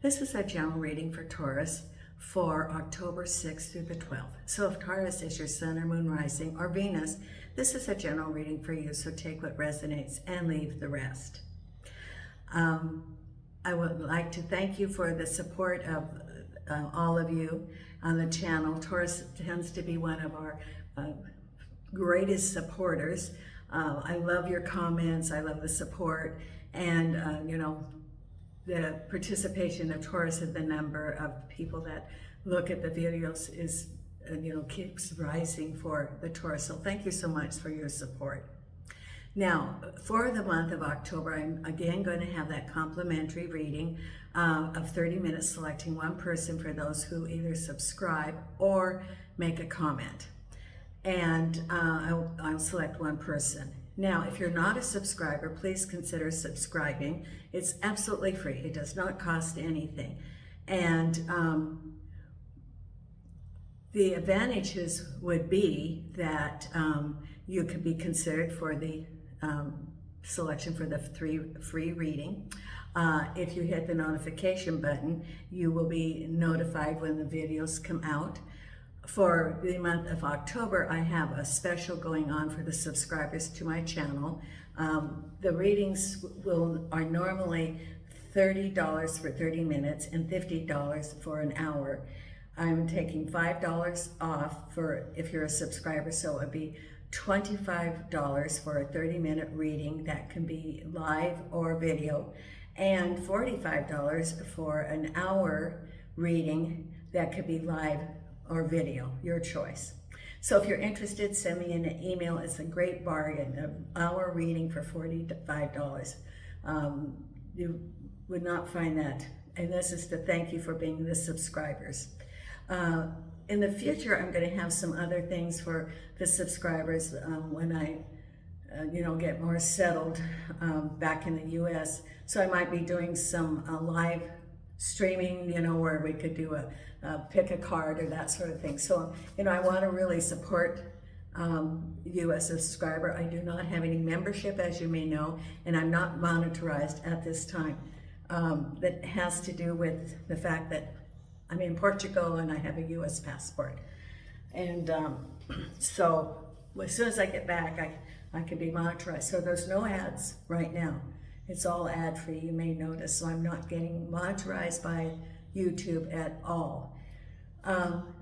This is a general reading for Taurus for October 6th through the 12th. So if Taurus is your sun or moon rising or Venus, this is a general reading for you. So take what resonates and leave the rest. I would like to thank you for the support of all of you on the channel. Taurus tends to be one of our greatest supporters. I love your comments. I love the support, and you know, the participation of Taurus and the number of people that look at the videos is, you know, keeps rising for the Taurus. So thank you so much for your support. Now, for the month of October, I'm again going to have that complimentary reading of 30 minutes, selecting one person for those who either subscribe or make a comment. And I'll select one person. Now, if you're not a subscriber, please consider subscribing. It's absolutely free. It does not cost anything. And the advantages would be that you could be considered for the selection for the free reading. If you hit the notification button, you will be notified when the videos come out. For the month of October, I have a special going on for the subscribers to my channel. The readings are normally $30 for 30 minutes and $50 for an hour. I'm taking $5 off for if you're a subscriber, so it'd be $25 for a 30-minute reading that can be live or video, and $45 for an hour reading that could be live or video, your choice. So if you're interested, send me an email. It's a great bargain, an hour reading for $45. You would not find that. And this is to thank you for being the subscribers. In the future, I'm going to have some other things for the subscribers when I, you know, get more settled back in the U.S. So I might be doing some live streaming, you know, where we could do a pick a card or that sort of thing. So, you know, I want to really support you as a subscriber. I do not have any membership, as you may know, and I'm not monetized at this time. That has to do with the fact that I'm in Portugal and I have a U.S. passport. And so as soon as I get back, I can be monetized. So there's no ads right now. It's all ad-free, you may notice. So I'm not getting monetized by YouTube at all.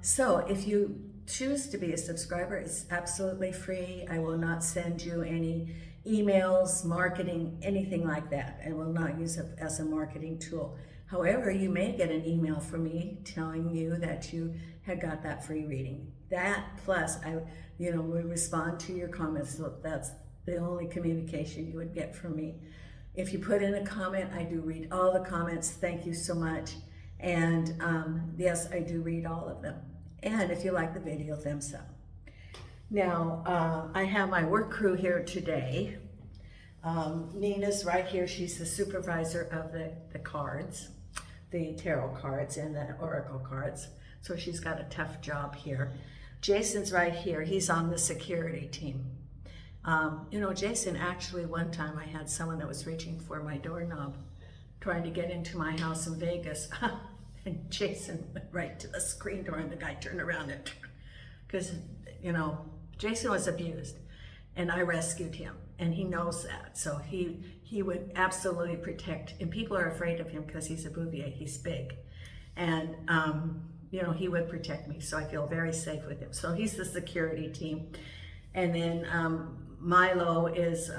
So if you choose to be a subscriber, it's absolutely free. I will not send you any emails, marketing, anything like that. I will not use it as a marketing tool. However, you may get an email from me telling you that you had got that free reading. That plus, you know, will respond to your comments. So that's the only communication you would get from me. If you put in a comment, I do read all the comments. Thank you so much. And yes, I do read all of them. And if you like the video, thumbs up. Now, I have my work crew here today. Nina's right here. She's the supervisor of the cards, the tarot cards and the oracle cards. So she's got a tough job here. Jason's right here. He's on the security team. You know, Jason, actually one time I had someone that was reaching for my doorknob, trying to get into my house in Vegas. And Jason went right to the screen door and the guy turned around and, because, you know, Jason was abused and I rescued him and he knows that. So he would absolutely protect, and people are afraid of him because he's a bouvier, he's big. And, you know, he would protect me. So I feel very safe with him. So he's the security team. And then Milo is,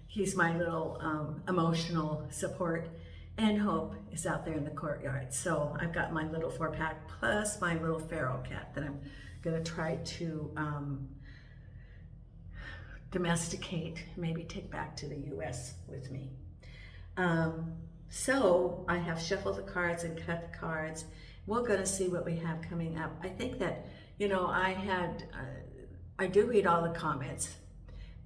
he's my little emotional support, and Hope is out there in the courtyard. So I've got my little 4-pack plus my little feral cat that I'm gonna try to domesticate, maybe take back to the US with me. So I have shuffled the cards and cut the cards. We're gonna see what we have coming up. I think that, you know, I do read all the comments,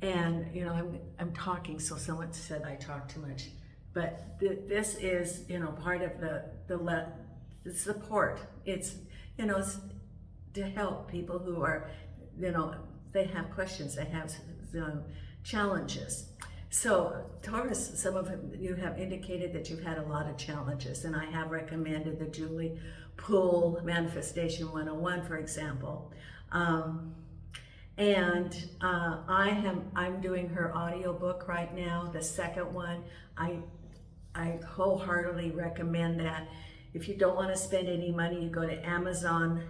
and you know, I'm talking, so someone said I talk too much, but this is, you know, part of the support. It's, you know, it's to help people who are, you know, they have questions, they have challenges. So, Taurus, some of you have indicated that you've had a lot of challenges, and I have recommended the Julie Poole Manifestation 101, for example. I'm doing her audiobook right now, the second one. I wholeheartedly recommend that. If you don't want to spend any money, you go to Amazon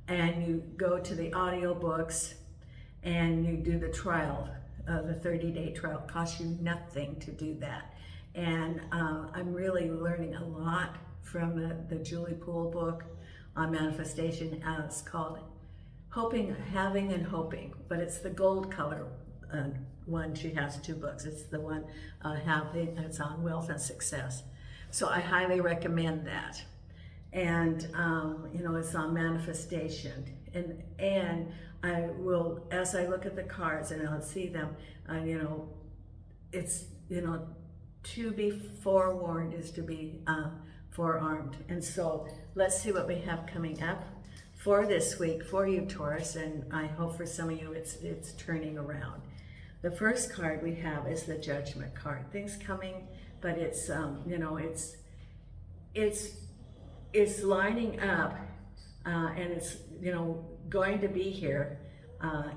and you go to the audiobooks and you do the trial, the 30-day trial. It costs you nothing to do that. And I'm really learning a lot from the Julie Poole book on manifestation. It's called Hoping, Having, and Hoping, but it's the gold color one. She has 2 books. It's the one it's on wealth and success. So I highly recommend that. And you know, it's on manifestation. And I will, as I look at the cards and I'll see them, you know, it's, you know, to be forewarned is to be forearmed. And so let's see what we have coming up for this week for you, Taurus, and I hope for some of you it's turning around. The first card we have is the Judgment card. Things coming, but it's you know, it's lining up, and it's, you know, going to be here.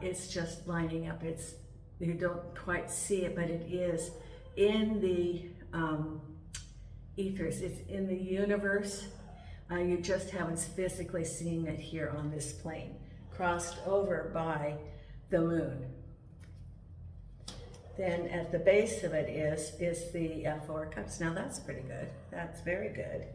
It's just lining up. It's, you don't quite see it, but it is in the ethers. It's in the universe. You just haven't physically seen it here on this plane, crossed over by the moon. Then at the base of it is the 4 of Cups. Now that's pretty good. That's very good.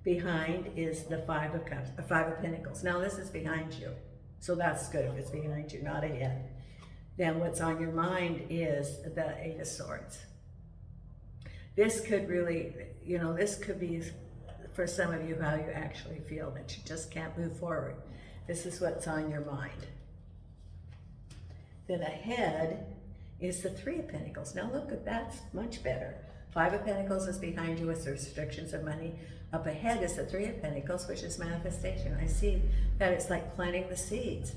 Behind is the 5 of Cups, 5 of Pentacles. Now this is behind you, so that's good if it's behind you, not ahead. Then what's on your mind is the 8 of Swords. This could really, you know, this could be for some of you how you actually feel, that you just can't move forward. This is what's on your mind. Then ahead is the 3 of Pentacles. Now look, that's much better. 5 of Pentacles is behind you with restrictions of money. Up ahead is the 3 of Pentacles, which is manifestation. I see that it's like planting the seeds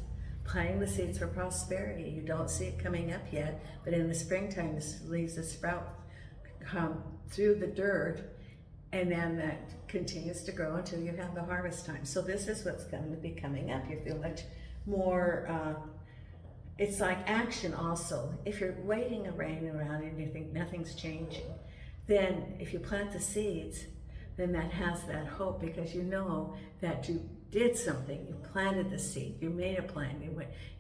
for prosperity. You don't see it coming up yet, but in the springtime, this leaves a sprout come through the dirt, and then that continues to grow until you have the harvest time. So this is what's going to be coming up. You feel much more, it's like action also. If you're waiting around and you think nothing's changing, then if you plant the seeds, then that has that hope, because you know that you did something. You planted the seed, you made a plan,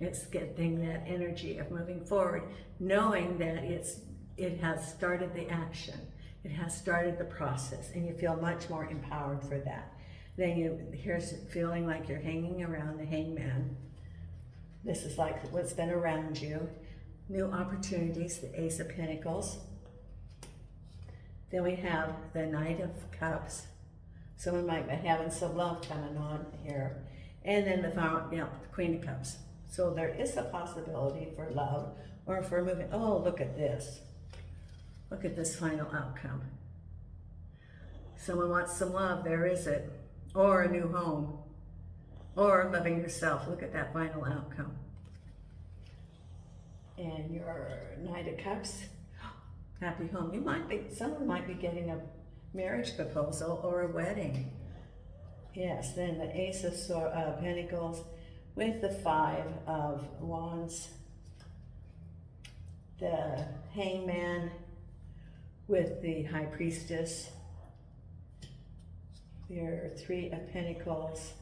it's getting that energy of moving forward, knowing that it has started the action. It has started the process, and you feel much more empowered for that. Then here's feeling like you're hanging around the Hangman. This is like what's been around you. New opportunities, the Ace of Pentacles. Then we have the Knight of Cups. Someone might be having some love coming on here. And then the Queen of Cups. So there is a possibility for love or for moving. Oh, look at this. Look at this final outcome. Someone wants some love, there is it. Or a new home. Or loving yourself. Look at that final outcome. And your Knight of Cups, happy home. Someone might be getting a marriage proposal or a wedding. Yes, then the Ace of Pentacles with the 5 of Wands. The Hangman with the High Priestess. Your 3 of Pentacles.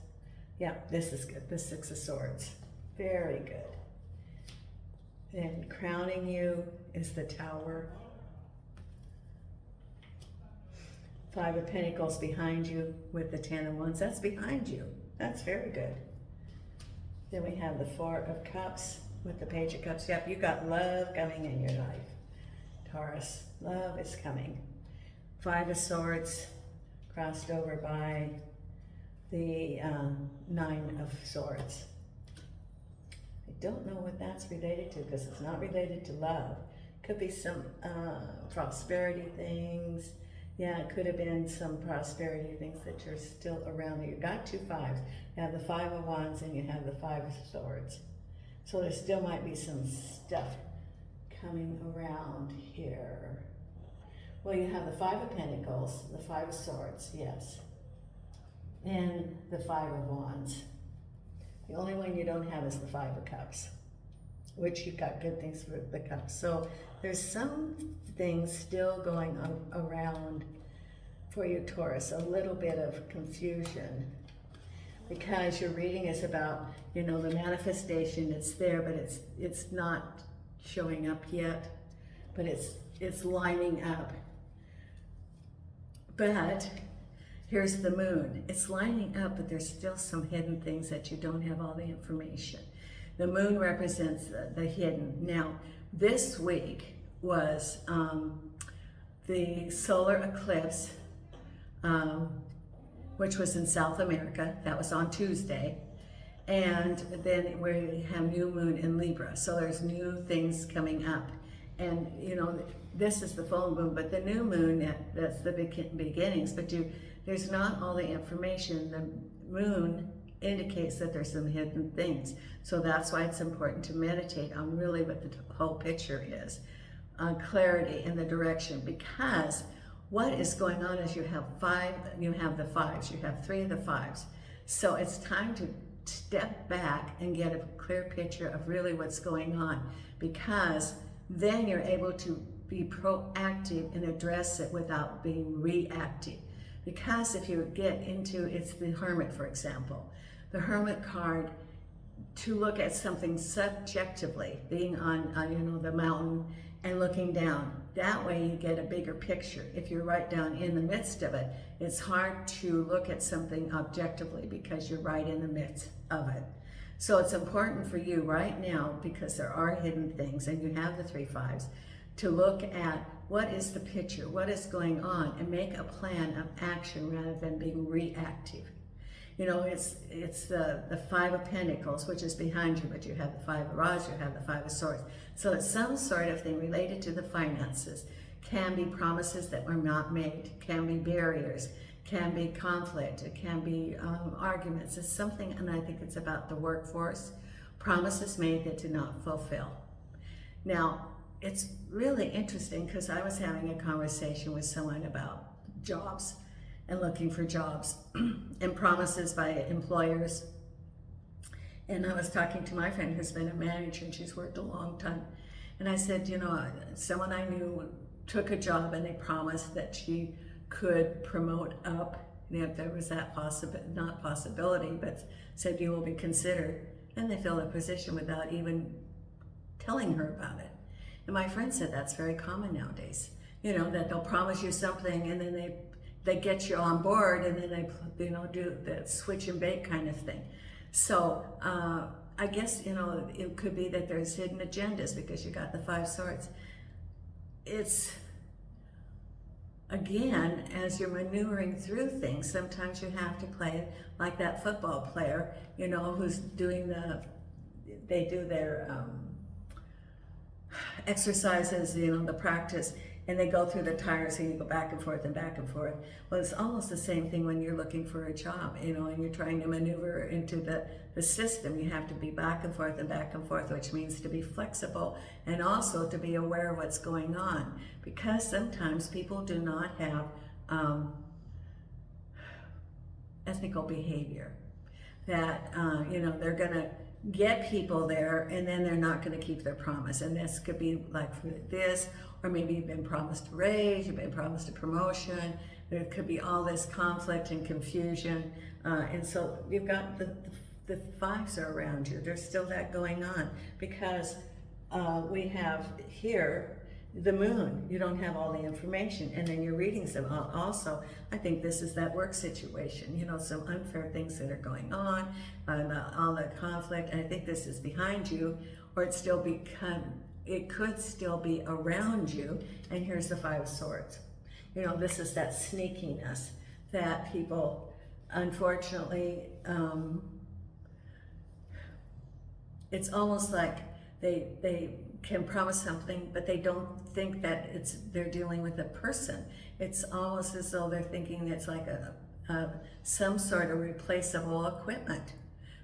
Yeah, this is good. The 6 of Swords. Very good. Then crowning you is the Tower. 5 of Pentacles behind you with the 10 of Wands. That's behind you. That's very good. Then we have the 4 of Cups with the Page of Cups. Yep, you got love coming in your life, Taurus. Love is coming. 5 of Swords crossed over by the 9 of Swords. I don't know what that's related to, because it's not related to love. Could be some prosperity things. Yeah, it could have been some prosperity things that you're still around. You got 2 5s. You have the 5 of Wands and you have the 5 of Swords. So there still might be some stuff coming around here. Well, you have the Five of Pentacles, the Five of Swords, yes, and the Five of Wands. The only one you don't have is the Five of Cups, which you've got good things for the Cups. So there's some things still going on around for you, Taurus, a little bit of confusion, because your reading is about, you know, the manifestation. It's there, but it's not showing up yet, but it's lining up. But here's the moon. It's lining up, but there's still some hidden things that you don't have all the information. The moon represents the hidden. Now, this week was the solar eclipse, which was in South America. That was on Tuesday. And then we have new moon in Libra. So there's new things coming up. And, you know, this is the full moon, but the new moon, that's the beginnings. But there's not all the information. The moon indicates that there's some hidden things. So that's why it's important to meditate on really what the whole picture is, on clarity and the direction. Because what is going on is you have the fives, you have three of the fives. So it's time to step back and get a clear picture of really what's going on, because then you're able to be proactive and address it without being reactive. Because if you get into, it's the Hermit, for example, the Hermit card, to look at something subjectively, being on you know, the mountain and looking down. That way you get a bigger picture. If you're right down in the midst of it, it's hard to look at something objectively because you're right in the midst of it. So it's important for you right now, because there are hidden things and you have the three fives, to look at what is the picture, what is going on, and make a plan of action rather than being reactive. You know, it's the Five of Pentacles, which is behind you, but you have the Five of Rods, you have the Five of Swords. So it's some sort of thing related to the finances. Can be promises that were not made, can be barriers, can be conflict, it can be arguments. It's something, and I think it's about the workforce, promises made that did not fulfill. Now, it's really interesting because I was having a conversation with someone about jobs and looking for jobs and promises by employers. And I was talking to my friend who's been a manager and she's worked a long time. And I said, you know, someone I knew took a job and they promised that she could promote up, you know, if there was that possibility, but said you will be considered. And they filled a position without even telling her about it. And my friend said that's very common nowadays. You know, that they'll promise you something and then they get you on board and then they, you know, do that switch and bake kind of thing. So I guess, you know, it could be that there's hidden agendas because you got the Five Swords. It's, again, as you're maneuvering through things, sometimes you have to play like that football player, you know, who's doing they do their exercises, you know, the practice, and they go through the tires and you go back and forth and back and forth. Well, it's almost the same thing when you're looking for a job, you know, and you're trying to maneuver into the system. You have to be back and forth, which means to be flexible and also to be aware of what's going on, because sometimes people do not have ethical behavior, that, you know, they're gonna get people there and then they're not going to keep their promise. And this could be like for this, or maybe you've been promised a raise, you've been promised a promotion. There could be all this conflict and confusion. And so you've got the fives are around you. There's still that going on because we have here the moon. You don't have all the information, and then you're reading some. Also, I think this is that work situation, you know, some unfair things that are going on, all the conflict. And I think this is behind you, or it could still be around you. And here's the Five of Swords. You know, this is that sneakiness that people, unfortunately, it's almost like they can promise something, but they don't think that they're dealing with a person. It's almost as though they're thinking it's like some sort of replaceable equipment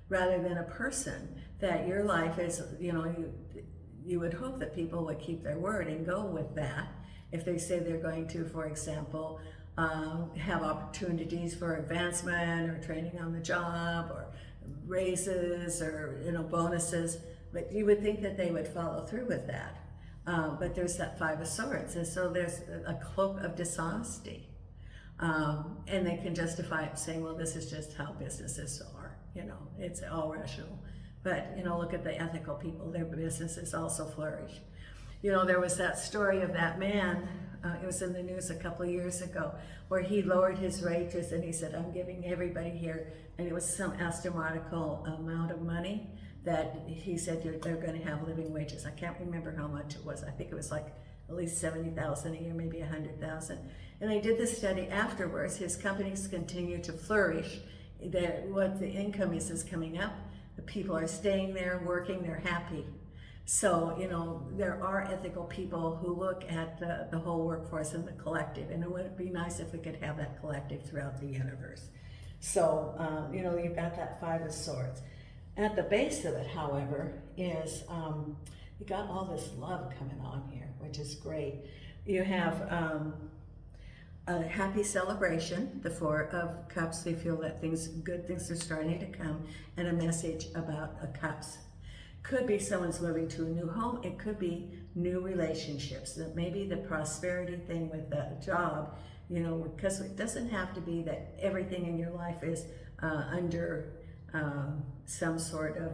rather than a person, that your life is, you know, you would hope that people would keep their word and go with that. If they say they're going to, for example, have opportunities for advancement or training on the job or raises or bonuses, but you would think that they would follow through with that. But there's that Five of Swords, and so there's a cloak of dishonesty. And they can justify it saying, well, this is just how businesses are, it's all rational. But, look at the ethical people, their businesses also flourish. There was that story of that man, it was in the news a couple of years ago, where he lowered his wages and he said, I'm giving everybody here, and it was some astronomical amount of money that he said they're going to have living wages. I can't remember how much it was. I think it was like at least 70,000 a year, maybe 100,000. And they did the study afterwards. His companies continue to flourish. What the income is coming up. The people are staying there, working, they're happy. So, there are ethical people who look at the whole workforce and the collective, and it would be nice if we could have that collective throughout the universe. So, you've got that Five of Swords. At the base of it, however, is you got all this love coming on here, which is great. You have a happy celebration, the Four of Cups. They feel that good things are starting to come, and a message about a cups. Could be someone's moving to a new home. It could be new relationships. That maybe the prosperity thing with the job, because it doesn't have to be that everything in your life is under some sort of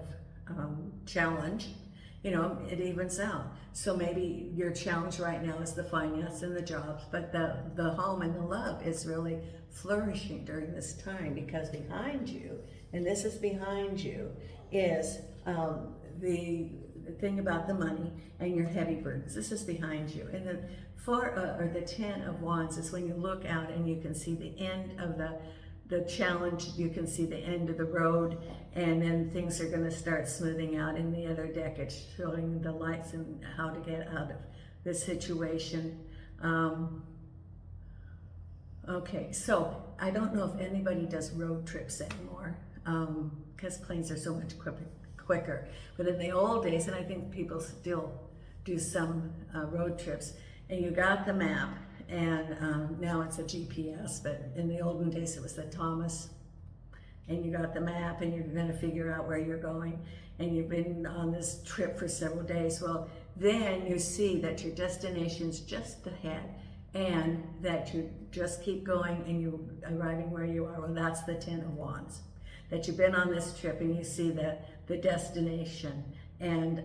challenge. It evens out. So maybe your challenge right now is the finance and the jobs, but the home and the love is really flourishing during this time, because behind you, and this is behind you, is the thing about the money and your heavy burdens. This is behind you. And the 10 of Wands is when you look out and you can see the end of the challenge, you can see the end of the road, and then things are going to start smoothing out. In the other deck, it's showing the lights and how to get out of this situation. Okay, so I don't know if anybody does road trips anymore, because planes are so much quicker. But in the old days, and I think people still do some road trips, and you got the map, and now it's a GPS, but in the olden days it was the Thomas, and you got the map and you're going to figure out where you're going, and you've been on this trip for several days. Well, then you see that your destination's just ahead, and that you just keep going and you're arriving where you are. Well, that's the 10 of Wands, that you've been on this trip and you see that the destination, and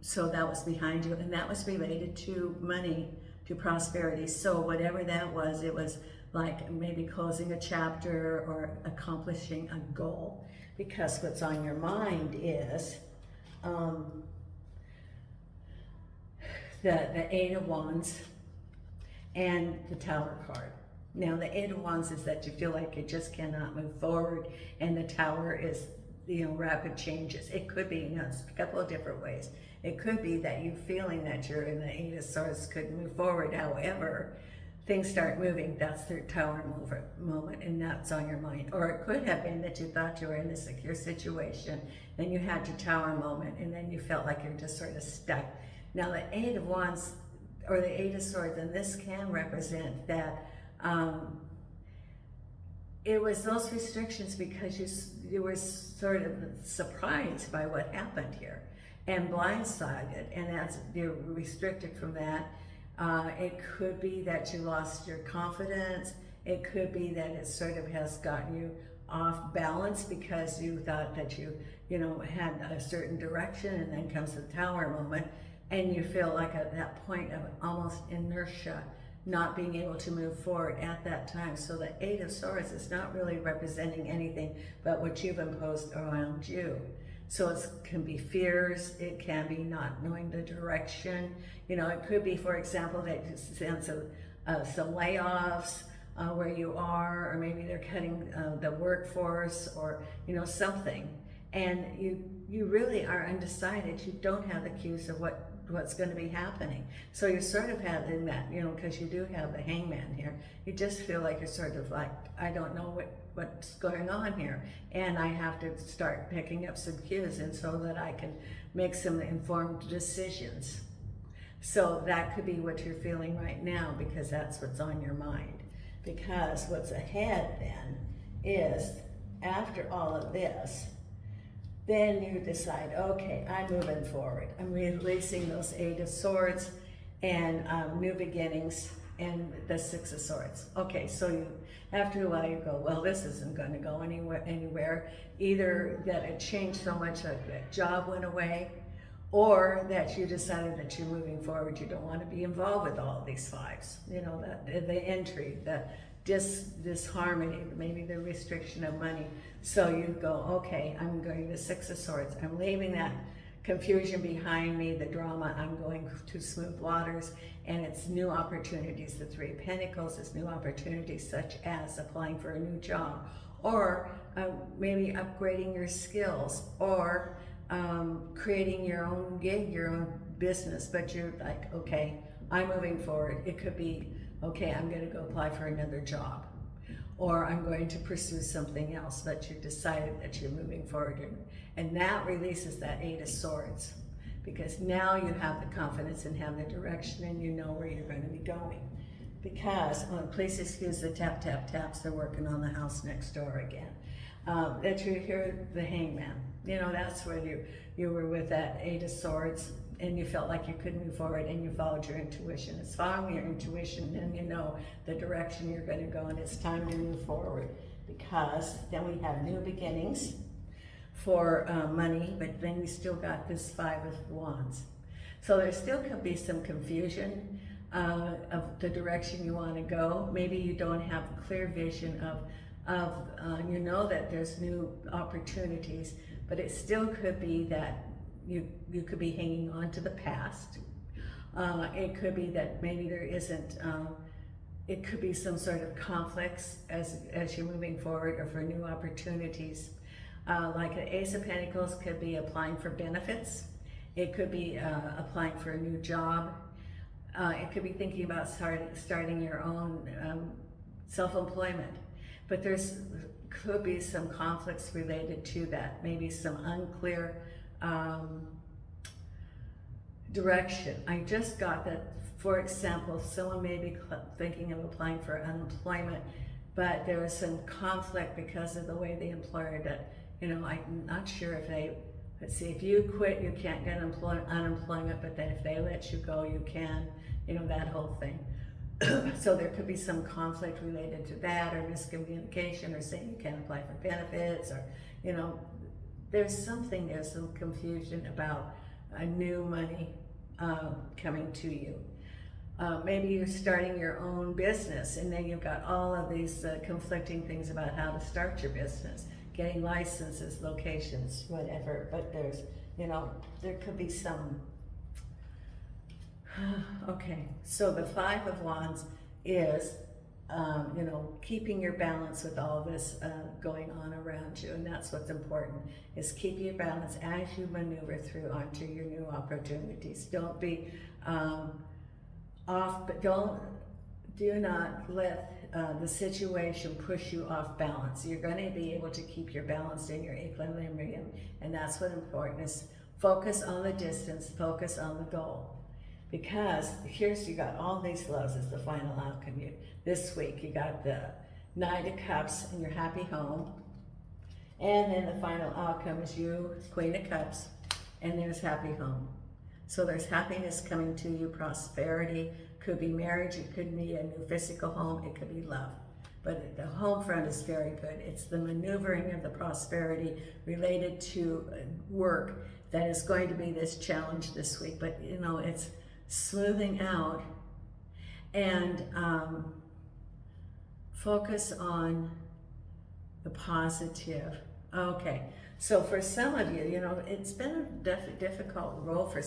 so that was behind you, and that was related to money, to prosperity. So whatever that was, it was like maybe closing a chapter or accomplishing a goal, because what's on your mind is the Eight of Wands and the Tower card. Now the Eight of Wands is that you feel like you just cannot move forward, and the Tower is rapid changes. It could be, it's a couple of different ways. It could be that you feeling that you're in the Eight of Swords could move forward. However, things start moving. That's the Tower moment, and that's on your mind. Or it could have been that you thought you were in a secure situation, then you had your Tower moment, and then you felt like you're just sort of stuck. Now the Eight of Wands, or the Eight of Swords, and this can represent that it was those restrictions because you were sort of surprised by what happened here and blindsided, and as you're restricted from that. It could be that you lost your confidence. It could be that it sort of has gotten you off balance because you thought that you had a certain direction, and then comes the Tower moment, and you feel like at that point of almost inertia, not being able to move forward at that time. So the Eight of Swords is not really representing anything but what you've imposed around you. So it can be fears, it can be not knowing the direction. It could be, for example, that you sense of some layoffs where you are, or maybe they're cutting the workforce, or something. And you really are undecided. You don't have the cues of what what's going to be happening. So you're sort of having that, you know, because you do have the hangman here, you just feel like you're sort of like, I don't know what's going on here, and I have to start picking up some cues, and so that I can make some informed decisions. So that could be what you're feeling right now, because that's what's on your mind. Because what's ahead then is, after all of this, then you decide, okay, I'm moving forward. I'm releasing those 8 of Swords and new beginnings and the 6 of Swords. Okay, so you, after a while you go, well, this isn't going to go anywhere. Either that it changed so much that that job went away, or that you decided that you're moving forward, you don't want to be involved with all of these 5s. You know, the entry, the disharmony, maybe the restriction of money. So you go, okay, I'm going to 6 of Swords. I'm leaving that confusion behind me, the drama. I'm going to smooth waters, and it's new opportunities. The 3 of Pentacles is new opportunities, such as applying for a new job, or maybe upgrading your skills, or creating your own gig, your own business. But you're like, okay, I'm moving forward. It could be, okay, I'm going to go apply for another job, or I'm going to pursue something else, but you decided that you're moving forward. And that releases that 8 of Swords, because now you have the confidence and have the direction, and you know where you're going to be going. Because, please excuse the tap, tap, taps, they're working on the house next door again. That you hear the hangman. You know, that's where you were with that 8 of Swords, and you felt like you couldn't move forward, and you followed your intuition. It's following your intuition, and you know the direction you're going to go, and it's time to move forward. Because then we have new beginnings for money, but then we still got this 5 of Wands. So there still could be some confusion of the direction you want to go. Maybe you don't have a clear vision of you know that there's new opportunities, but it still could be that you could be hanging on to the past. It could be that maybe there isn't, it could be some sort of conflicts as you're moving forward, or for new opportunities. Like an Ace of Pentacles could be applying for benefits. It could be applying for a new job. It could be thinking about starting your own self-employment. But could be some conflicts related to that, maybe some unclear direction. I just got that, for example, someone may be thinking of applying for unemployment, but there is some conflict because of the way the employer did. You know, I'm not sure if they, let's see, if you quit, you can't get unemployment, but then if they let you go, you can, you know, that whole thing. So there could be some conflict related to that, or miscommunication, or saying you can't apply for benefits, or, you know, there's some confusion about a new money coming to you. Maybe you're starting your own business, and then you've got all of these conflicting things about how to start your business, getting licenses, locations, whatever. But there's, you know, there could be some. Okay, so the 5 of Wands is, you know, keeping your balance with all this going on around you, and that's what's important, is keep your balance as you maneuver through onto your new opportunities. Don't be off, but do not let the situation push you off balance. You're going to be able to keep your balance in your equilibrium, and that's what's important, is focus on the distance, focus on the goal. Because here's, you got all these loves as the final outcome. This week you got the 9 of Cups in your happy home, and then the final outcome is you, Queen of Cups, and there's happy home. So there's happiness coming to you, prosperity, could be marriage, it could be a new physical home, it could be love. But the home front is very good. It's the maneuvering of the prosperity related to work that is going to be this challenge this week. But you know, it's smoothing out, and focus on the positive. Okay, so for some of you, you know, it's been a difficult role for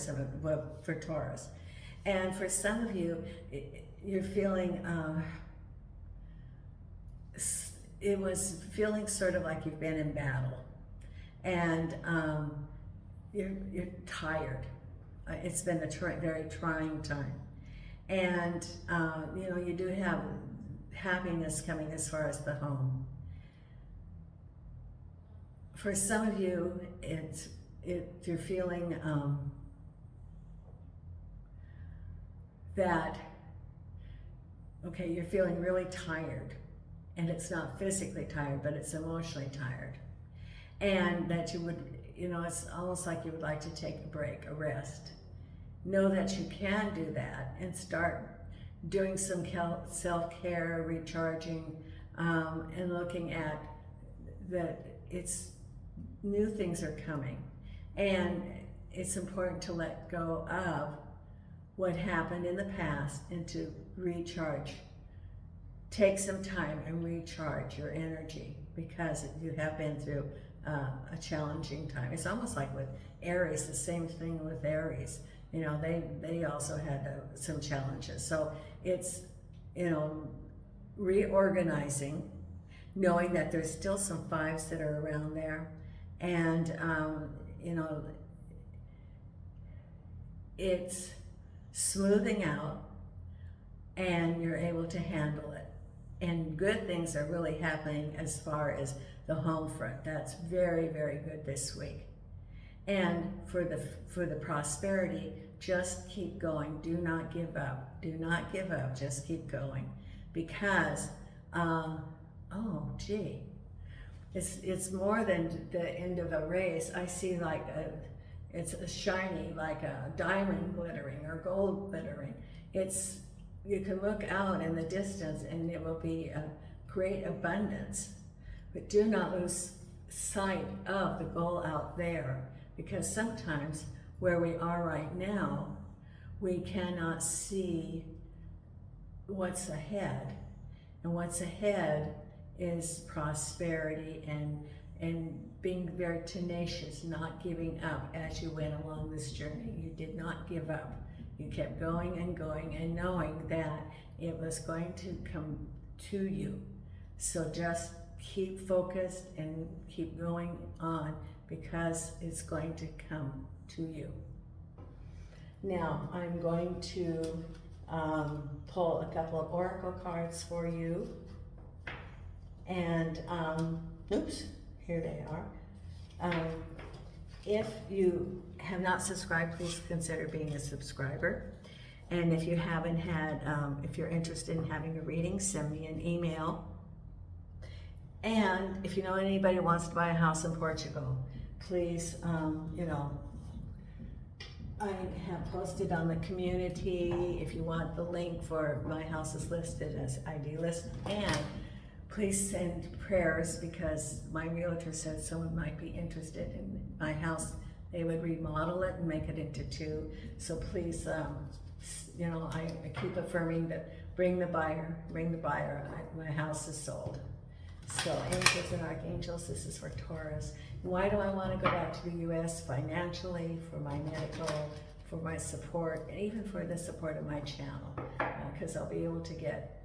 for Taurus, and for some of you, you're feeling it was feeling sort of like you've been in battle, and you're tired. it's been a very trying time. And, you know, you do have happiness coming as far as the home. For some of you, you're feeling that, okay, you're feeling really tired. And it's not physically tired, but it's emotionally tired. And that you would, you know, it's almost like you would like to take a break, a rest. Know that you can do that and start doing some self-care, recharging, and looking at that new things are coming. And it's important to let go of what happened in the past and to recharge. Take some time and recharge your energy, because you have been through a challenging time. It's almost like with Aries, the same thing with Aries. You know, they also had some challenges. So it's, you know, reorganizing, knowing that there's still some 5s that are around there. And, you know, it's smoothing out and you're able to handle it. And good things are really happening as far as the home front. That's very, very good this week. And for the prosperity, just keep going. Do not give up. Do not give up. Just keep going. Because, oh gee, it's more than the end of a race. I see like it's a shiny, like a diamond glittering or gold glittering. You can look out in the distance and it will be a great abundance. But do not lose sight of the goal out there, because sometimes where we are right now, we cannot see what's ahead. And what's ahead is prosperity and being very tenacious, not giving up as you went along this journey. You did not give up. You kept going and going and knowing that it was going to come to you. So just keep focused and keep going on, because it's going to come to you. Now, I'm going to pull a couple of oracle cards for you. And, oops, here they are. If you have not subscribed, please consider being a subscriber. And if you haven't had, if you're interested in having a reading, send me an email. And if you know anybody who wants to buy a house in Portugal, please, you know, I have posted on the community. If you want the link for my house is listed as ID list, and please send prayers, because my realtor said someone might be interested in my house. They would remodel it and make it into 2. So please, you know, I keep affirming that bring the buyer, my house is sold. So angels and archangels, this is for Taurus. Why do I want to go back to the U.S.? Financially, for my medical, for my support, and even for the support of my channel, because I'll be able to get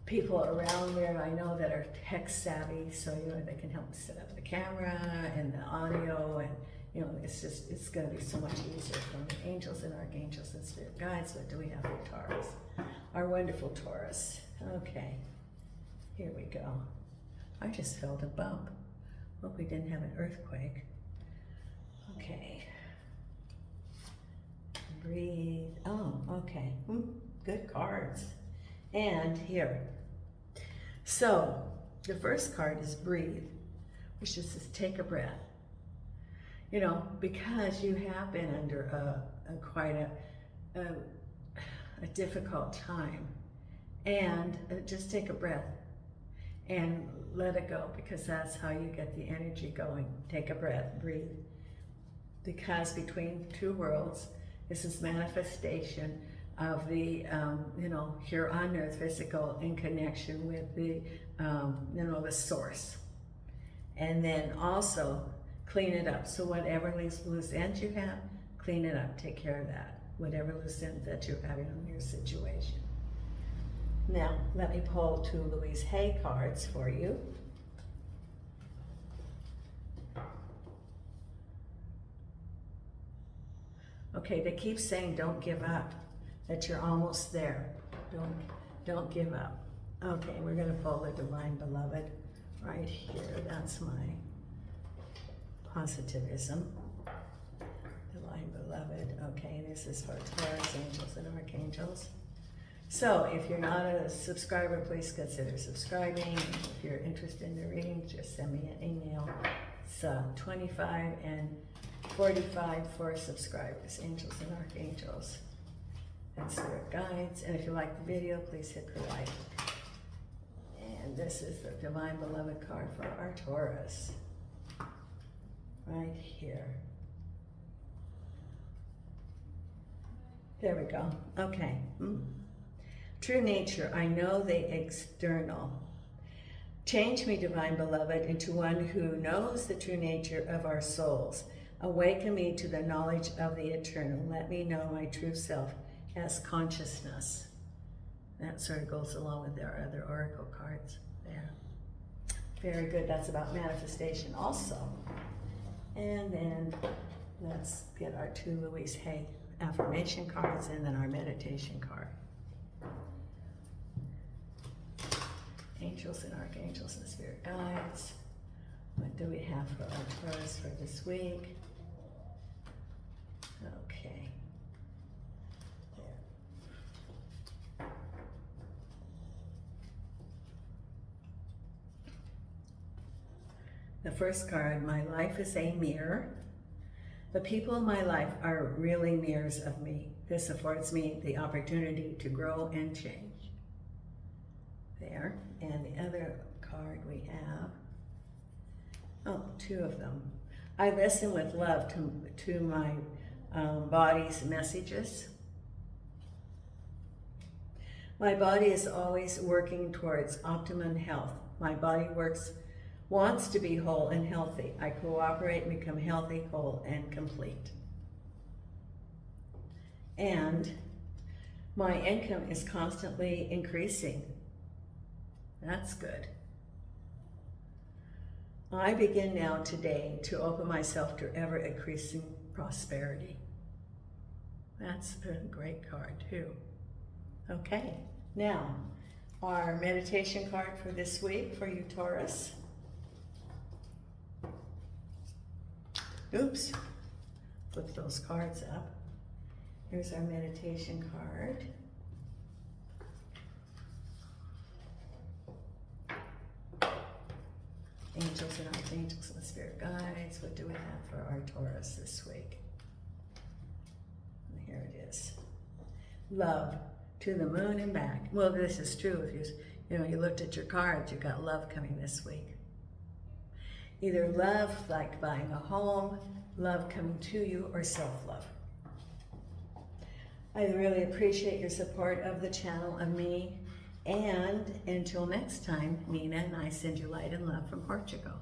people around there I know that are tech savvy, so you know they can help me set up the camera and the audio, and you know it's going to be so much easier for me. Angels and archangels and spirit guides. What do we have for Taurus? Our wonderful Taurus. Okay, here we go. I just felt a bump. Hope we didn't have an earthquake. Okay. Breathe. Oh, okay. Good cards. And here. So, the first card is breathe, which just says take a breath. You know, because you have been under quite a difficult time. And just take a breath and let it go, because that's how you get the energy going. Take a breath, breathe. Because between 2 worlds, this is manifestation of the, you know, here on earth, physical in connection with the, you know, the source. And then also clean it up. So whatever loose ends you have, clean it up, take care of that. Whatever loose ends that you're having in your situation. Now, let me pull 2 Louise Hay cards for you. Okay. Okay, they keep saying don't give up, that you're almost there. Don't give up. Okay, we're going to pull the Divine Beloved right here. That's my positivism. Divine Beloved. Okay, this is for Taurus, angels and archangels. So if you're not a subscriber, please consider subscribing. If you're interested in the reading, just send me an email. It's $25 and $45 for subscribers, angels and archangels and spirit guides. And if you like the video, please hit the like. And this is the Divine Beloved card for our Taurus. Right here. There we go. Okay. True nature, I know the external. Change me, Divine Beloved, into one who knows the true nature of our souls. Awaken me to the knowledge of the eternal. Let me know my true self as consciousness. That sort of goes along with our other oracle cards there. Very good. That's about manifestation also. And then let's get our 2 Louise Hay affirmation cards and then our meditation card. Angels and archangels and spirit guides. What do we have for our Taurus for this week? Okay. There. The first card, my life is a mirror. The people in my life are really mirrors of me. This affords me the opportunity to grow and change. There. And the other card we have, 2 of them. I listen with love to my body's messages. My body is always working towards optimum health. My body wants to be whole and healthy. I cooperate and become healthy, whole, and complete. And my income is constantly increasing. That's good. I begin now today to open myself to ever-increasing prosperity. That's a great card too. Okay, now our meditation card for this week for you, Taurus. Oops, flip those cards up. Here's our meditation card. Angels and archangels and spirit guides. What do we have for our Taurus this week? And here it is. Love to the moon and back. Well, this is true. If you looked at your cards, you got love coming this week. Either love, like buying a home, love coming to you, or self-love. I really appreciate your support of the channel and me. And until next time, Nina and I send you light and love from Portugal.